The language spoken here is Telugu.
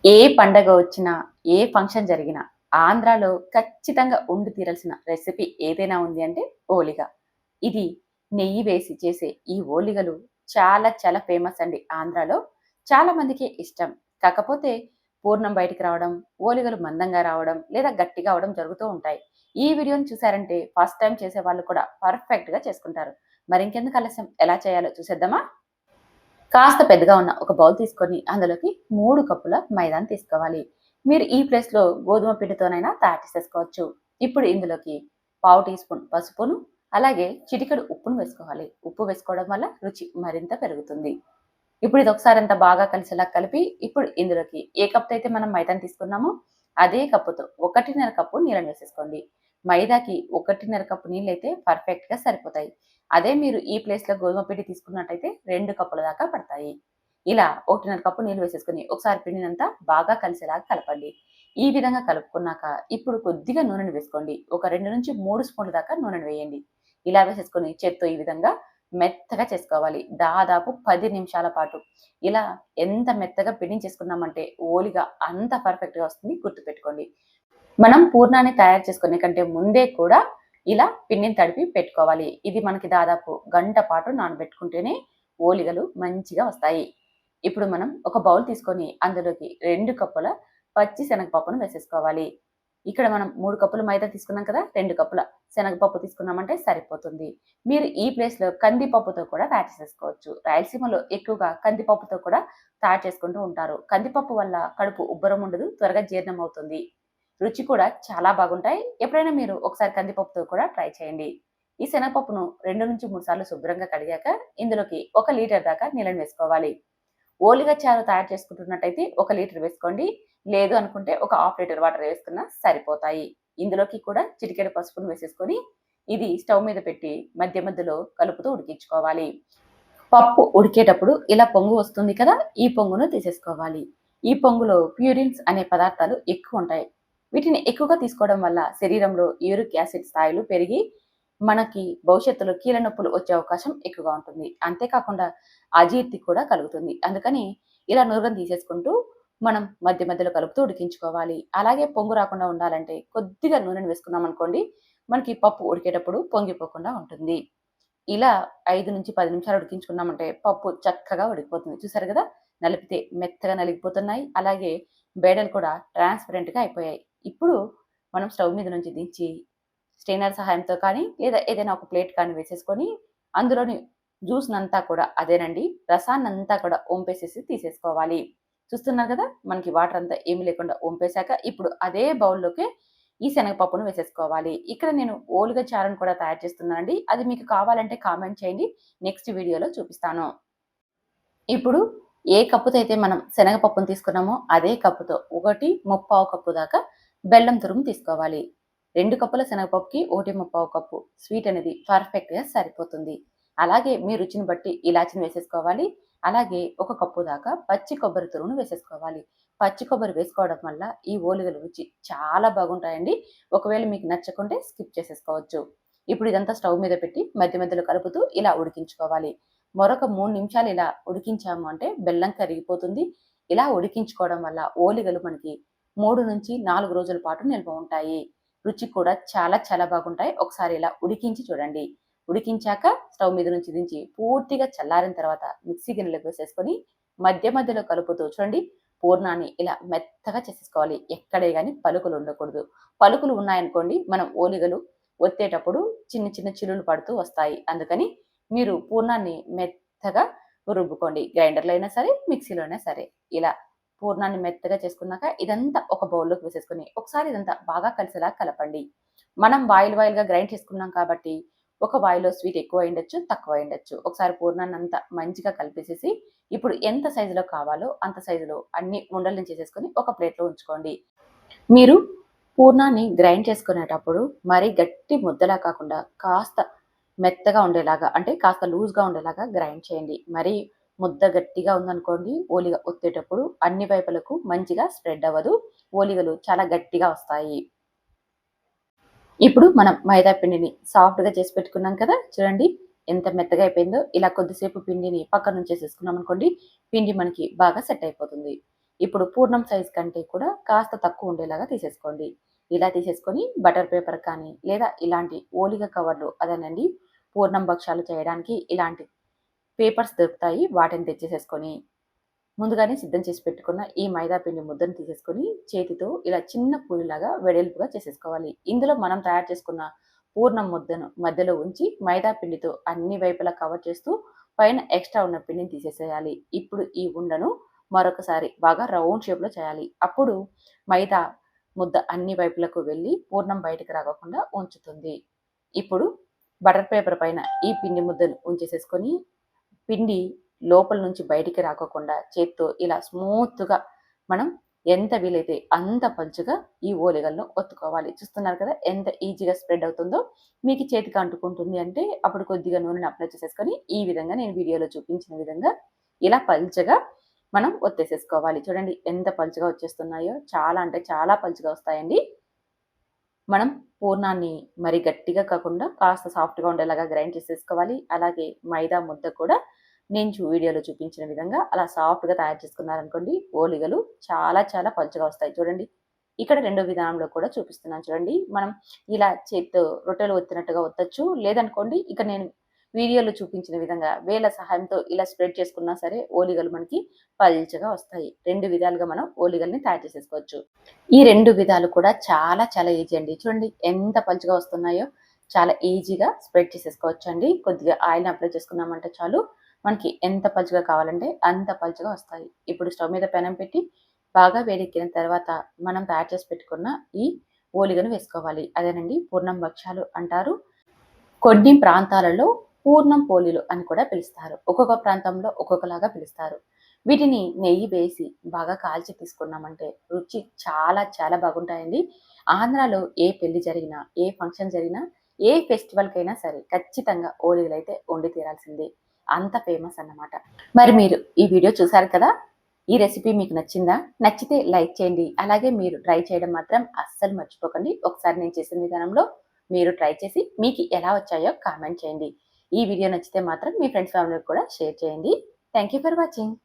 ఏ పండగ వచ్చినా, ఏ ఫంక్షన్ జరిగినా ఆంధ్రాలో ఖచ్చితంగా ఉండి తీరాల్సిన రెసిపీ ఏదైనా ఉంది అంటే ఓలిగ. ఇది నెయ్యి వేసి చేసే ఈ ఓలిగలు చాలా చాలా ఫేమస్ అండి ఆంధ్రాలో. చాలా మందికి ఇష్టం. కాకపోతే పూర్ణం బయటికి రావడం, ఓలిగలు మందంగా రావడం లేదా గట్టిగా అవ్వడం జరుగుతూ ఉంటాయి. ఈ వీడియోని చూసారంటే ఫస్ట్ టైమ్ చేసే వాళ్ళు కూడా పర్ఫెక్ట్‌గా చేసుకుంటారు. మరింకెందుకు ఆలస్యం ఎలా చేయాలో చూసేద్దామా? కాస్త పెద్దగా ఉన్న ఒక బౌల్ తీసుకొని అందులోకి 3 కప్పుల మైదాని తీసుకోవాలి. మీరు ఈ ప్లేస్‌లో గోధుమ పిండితోనైనా తయారు చేసేసుకోవచ్చు. ఇప్పుడు ఇందులోకి పావు టీ స్పూన్ పసుపును, అలాగే చిటికెడు ఉప్పును వేసుకోవాలి. ఉప్పు వేసుకోవడం వల్ల రుచి మరింత పెరుగుతుంది. ఇప్పుడు ఇది ఒకసారి అంతా బాగా కలిసేలా కలిపి, ఇప్పుడు ఇందులోకి ఏ కప్‌తో అయితే మనం మైదాని తీసుకున్నామో అదే కప్పుతో 1.5 కప్పు నీళ్ళని వేసేసుకోండి. మైదాకి 1.5 కప్పు నీళ్ళైతే పర్ఫెక్ట్‌గా సరిపోతాయి. అదే మీరు ఈ ప్లేస్‌లో గోధుమ పిండి తీసుకున్నట్టయితే 2 కప్పుల దాకా పడతాయి. ఇలా 1.5 కప్పు నీళ్ళు వేసేసుకొని ఒకసారి పిండినంతా బాగా కలిసేలాగా కలపండి. ఈ విధంగా కలుపుకున్నాక ఇప్పుడు కొద్దిగా నూనెను వేసుకోండి. ఒక 2-3 స్పూన్ల దాకా నూనెను వేయండి. ఇలా వేసేసుకొని చేత్తో ఈ విధంగా మెత్తగా చేసుకోవాలి. దాదాపు 10 నిమిషాల పాటు. ఇలా ఎంత మెత్తగా పిండించేసుకున్నామంటే ఓలిగా అంత పర్ఫెక్ట్‌గా వస్తుంది గుర్తుపెట్టుకోండి. మనం పూర్ణాన్ని తయారు చేసుకునే కంటే ముందే కూడా ఇలా పిండిని తడిపి పెట్టుకోవాలి. ఇది మనకి దాదాపు గంట పాటు నానబెట్టుకుంటేనే ఓలిగలు మంచిగా వస్తాయి. ఇప్పుడు మనం ఒక బౌల్ తీసుకొని అందులోకి 2 కప్పుల పచ్చి శనగపప్పును వేసేసుకోవాలి. ఇక్కడ మనం 3 కప్పులు మైదా తీసుకున్నాం కదా! 2 కప్పుల శనగపప్పు తీసుకున్నామంటే సరిపోతుంది. మీరు ఈ ప్లేస్‌లో కందిపప్పుతో కూడా తయారు చేసేసుకోవచ్చు. రాయలసీమలో ఎక్కువగా కందిపప్పుతో కూడా తయారు చేసుకుంటూ ఉంటారు. కందిపప్పు వల్ల కడుపు ఉబ్బరం ఉండదు. త్వరగా జీర్ణం అవుతుంది. రుచి కూడా చాలా బాగుంటాయి. ఎప్పుడైనా మీరు ఒకసారి కందిపప్పుతో కూడా ట్రై చేయండి. ఈ శనగపప్పును 2-3 సార్లు శుభ్రంగా కడిగాక ఇందులోకి 1 లీటర్ దాకా నీళ్ళని వేసుకోవాలి. ఓలిగ చారు తయారు చేసుకుంటున్నట్టయితే 1 లీటర్ వేసుకోండి. లేదు అనుకుంటే ఒక హాఫ్ లీటర్ వాటర్ వేసుకున్నా సరిపోతాయి. ఇందులోకి కూడా చిటికెడు పసుపును వేసేసుకొని ఇది స్టవ్ మీద పెట్టి మధ్య మధ్యలో కలుపుతూ ఉడికించుకోవాలి. పప్పు ఉడికేటప్పుడు ఇలా పొంగు వస్తుంది కదా! ఈ పొంగును తీసేసుకోవాలి. ఈ పొంగులో ప్యూరిన్స్ అనే పదార్థాలు ఎక్కువ ఉంటాయి. వీటిని ఎక్కువగా తీసుకోవడం వల్ల శరీరంలో యూరిక్ యాసిడ్ స్థాయిలు పెరిగి మనకి భవిష్యత్తులో కీళ్ళ నొప్పులు వచ్చే అవకాశం ఎక్కువగా ఉంటుంది. అంతేకాకుండా అజీర్తి కూడా కలుగుతుంది. అందుకని ఇలా నురగను తీసేసుకుంటూ మనం మధ్య మధ్యలో కలుపుతూ ఉడికించుకోవాలి. అలాగే పొంగు రాకుండా ఉండాలంటే కొద్దిగా నూనెను వేసుకున్నామనుకోండి, మనకి పప్పు ఉడికేటప్పుడు పొంగిపోకుండా ఉంటుంది. ఇలా 5-10 నిమిషాలు ఉడికించుకున్నామంటే పప్పు చక్కగా ఉడికిపోతుంది. చూసారు గదా! నలిపితే మెత్తగా నలిగిపోతున్నాయి. అలాగే బేడలు కూడా ట్రాన్స్‌పరెంట్‌గా అయిపోయాయి. ఇప్పుడు మనం స్టవ్ మీద నుంచి దించి స్ట్రెయినర్ సహాయంతో కానీ, లేదా ఏదైనా ఒక ప్లేట్ కానీ వేసేసుకొని, అందులోని జ్యూస్‌నంతా కూడా అదేనండి రసాన్నంతా కూడా ఒంపేసేసి తీసేసుకోవాలి. చూస్తున్నారు గదా! మనకి వాటర్ అంతా ఏమి లేకుండా ఒంపేసాక, ఇప్పుడు అదే బౌల్‌లోకి ఈ శనగపప్పును వేసేసుకోవాలి. ఇక్కడ నేను ఓలుగ చారును కూడా తయారు చేస్తున్నానండి. అది మీకు కావాలంటే కామెంట్ చేయండి. నెక్స్ట్ వీడియోలో చూపిస్తాను. ఇప్పుడు ఏ కప్పుతో అయితే మనం శనగపప్పును తీసుకున్నామో అదే కప్పుతో 1 కప్పు దాకా బెల్లం తురుము తీసుకోవాలి. 2 కప్పుల శనగపప్పుకి 1 కప్పు స్వీట్ అనేది పర్ఫెక్ట్‌గా సరిపోతుంది. అలాగే మీ రుచిని బట్టి ఇలాచీని వేసేసుకోవాలి. అలాగే 1 కప్పు దాకా పచ్చి కొబ్బరి తురుమును వేసేసుకోవాలి. పచ్చి కొబ్బరి వేసుకోవడం వల్ల ఈ ఓలిగల రుచి చాలా బాగుంటాయండి. ఒకవేళ మీకు నచ్చకుంటే స్కిప్ చేసేసుకోవచ్చు. ఇప్పుడు ఇదంతా స్టవ్ మీద పెట్టి మధ్య మధ్యలో కలుపుతూ ఇలా ఉడికించుకోవాలి. మరొక 3 నిమిషాలు ఇలా ఉడికించాము అంటే బెల్లం కరిగిపోతుంది. ఇలా ఉడికించుకోవడం వల్ల ఓలిగలు మనకి 3-4 రోజుల పాటు నిల్వ ఉంటాయి. రుచి కూడా చాలా చాలా బాగుంటాయి. ఒకసారి ఇలా ఉడికించి చూడండి. ఉడికించాక స్టవ్ మీద నుంచి దించి పూర్తిగా చల్లారిన తర్వాత మిక్సీ గిన్నెలోకి వేసేసుకొని మధ్య మధ్యలో కలుపుతూ చూడండి పూర్ణాన్ని ఇలా మెత్తగా చేసేసుకోవాలి. ఎక్కడే గాని పలుకులు ఉండకూడదు. పలుకులు ఉన్నాయనుకోండి మనం ఓలిగలు ఒత్తేటప్పుడు చిన్న చిన్న చిల్లులు పడుతూ వస్తాయి. అందుకని మీరు పూర్ణాన్ని మెత్తగా రుబ్బుకోండి. గ్రైండర్‌లో అయినా సరే, మిక్సీలో అయినా సరే. ఇలా పూర్ణాన్ని మెత్తగా చేసుకున్నాక ఇదంతా ఒక బౌల్‌లోకి వేసేసుకొని ఒకసారి ఇదంతా బాగా కలిసేలా కలపండి. మనం వాయిల్‌గా గ్రైండ్ చేసుకున్నాం కాబట్టి ఒక వాయిలో స్వీట్ ఎక్కువ అయ్యుండొచ్చు, తక్కువ అయ్యుండొచ్చు. ఒకసారి పూర్ణాన్నంతా మంచిగా కలిపేసేసి ఇప్పుడు ఎంత సైజులో కావాలో అంత సైజులో అన్ని ఉండలను చేసేసుకొని ఒక ప్లేట్‌లో ఉంచుకోండి. మీరు పూర్ణాన్ని గ్రైండ్ చేసుకునేటప్పుడు మరీ గట్టి ముద్దలా కాకుండా కాస్త మెత్తగా ఉండేలాగా అంటే కాస్త లూజ్‌గా ఉండేలాగా గ్రైండ్ చేయండి. మరీ ముద్ద గట్టిగా ఉందనుకోండి ఓలిగ ఒత్తేటప్పుడు అన్ని వైపులకు మంచిగా స్ప్రెడ్ అవ్వదు. ఓలిగలు చాలా గట్టిగా వస్తాయి. ఇప్పుడు మనం మైదా పిండిని సాఫ్ట్‌గా చేసి పెట్టుకున్నాం కదా! చూడండి ఎంత మెత్తగా అయిపోయిందో. ఇలా కొద్దిసేపు పిండిని పక్కనుంచేసేసుకున్నామనుకోండి, పిండి మనకి బాగా సెట్ అయిపోతుంది. ఇప్పుడు పూర్ణం సైజ్ కంటే కూడా కాస్త తక్కువ ఉండేలాగా తీసేసుకోండి. ఇలా తీసేసుకొని బటర్ పేపర్ కానీ లేదా ఇలాంటి ఓలిగ కవర్లు అదేనండి పూర్ణం భక్షాలు చేయడానికి ఇలాంటి పేపర్స్ దొరుకుతాయి. వాటిని తెచ్చేసేసుకొని ముందుగానే సిద్ధం చేసి పెట్టుకున్న ఈ మైదా పిండి ముద్దను తీసేసుకొని చేతితో ఇలా చిన్న పూరిలాగా వెడల్పుగా చేసేసుకోవాలి. ఇందులో మనం తయారు చేసుకున్న పూర్ణం ముద్దను మధ్యలో ఉంచి మైదా పిండితో అన్ని వైపులా కవర్ చేస్తూ పైన ఎక్స్ట్రా ఉన్న పిండిని తీసేసేయాలి. ఇప్పుడు ఈ ఉండను మరొకసారి బాగా రౌండ్ షేప్లో చేయాలి. అప్పుడు మైదా ముద్ద అన్ని వైపులకు వెళ్ళి పూర్ణం బయటకు రాకుండా ఉంచుతుంది. ఇప్పుడు బటర్ పేపర్ పైన ఈ పిండి ముద్దను ఉంచేసేసుకొని పిండి లోపల నుంచి బయటికి రాకోకుండా చేత్తో ఇలా స్మూత్గా మనం ఎంత వీలైతే అంత పలుచగా ఈ ఓలిగలను ఒత్తుకోవాలి. చూస్తున్నారు కదా ఎంత ఈజీగా స్ప్రెడ్ అవుతుందో. మీకు చేతికి అంటుకుంటుంది అంటే అప్పుడు కొద్దిగా నూనెని అప్లై చేసేసుకొని ఈ విధంగా నేను వీడియోలో చూపించిన విధంగా ఇలా పలుచగా మనం ఒత్తేసేసుకోవాలి. చూడండి ఎంత పలుచగా వచ్చేస్తున్నాయో, చాలా అంటే చాలా పలుచగా వస్తాయండి. మనం పూర్ణాన్ని మరి గట్టిగా కాకుండా కాస్త సాఫ్ట్గా ఉండేలాగా గ్రైండ్ చేసేసుకోవాలి. అలాగే మైదా ముద్ద కూడా నేను వీడియోలో చూపించిన విధంగా అలా సాఫ్ట్గా తయారు చేసుకున్నారనుకోండి ఓలిగలు చాలా చాలా పలుచగా వస్తాయి. చూడండి ఇక్కడ రెండో విధానంలో కూడా చూపిస్తున్నాను చూడండి. మనం ఇలా చేత్తో రొట్టెలు ఒత్తినట్టుగా ఒత్తచ్చు. లేదనుకోండి ఇక నేను వీడియోలో చూపించిన విధంగా వేళ్ళ సహాయంతో ఇలా స్ప్రెడ్ చేసుకున్నా సరే ఓలిగలు మనకి పల్చగా వస్తాయి. రెండు విధాలుగా మనం ఓలిగల్ని తయారు చేసేసుకోవచ్చు. ఈ రెండు విధాలు కూడా చాలా చాలా ఈజీ అండి. చూడండి ఎంత పల్చగా వస్తున్నాయో, చాలా ఈజీగా స్ప్రెడ్ చేసేసుకోవచ్చు అండి. కొద్దిగా ఆయిల్ని అప్లై చేసుకున్నామంటే చాలు మనకి ఎంత పలుచగా కావాలంటే అంత పలుచగా వస్తాయి. ఇప్పుడు స్టవ్ మీద పెనం పెట్టి బాగా వేడెక్కిన తర్వాత మనం తయారు చేసి పెట్టుకున్న ఈ ఓలిగను వేసుకోవాలి. అదేనండి పూర్ణం భక్షాలు అంటారు. కొన్ని ప్రాంతాలలో పూర్ణం పోలీలు అని కూడా పిలుస్తారు. ఒక్కొక్క ప్రాంతంలో ఒక్కొక్కలాగా పిలుస్తారు. వీటిని నెయ్యి వేసి బాగా కాల్చి తీసుకున్నామంటే రుచి చాలా చాలా బాగుంటాయండి. ఆంధ్రాలో ఏ పెళ్లి జరిగినా, ఏ ఫంక్షన్ జరిగినా, ఏ ఫెస్టివల్కైనా సరే ఖచ్చితంగా ఓలిగలు అయితే వండి తీరాల్సిందే. అంత ఫేమస్ అన్నమాట. మరి మీరు ఈ వీడియో చూసారు కదా. ఈ రెసిపీ మీకు నచ్చిందా? నచ్చితే లైక్ చేయండి. అలాగే మీరు ట్రై చేయడం మాత్రం అస్సలు మర్చిపోకండి. ఒకసారి నేను చేసిన విధానంలో మీరు ట్రై చేసి మీకు ఎలా వచ్చాయో కామెంట్ చేయండి. ఈ వీడియో నచ్చితే మాత్రం మీ ఫ్రెండ్స్ ఫ్యామిలీకి కూడా షేర్ చేయండి. Thank you for watching.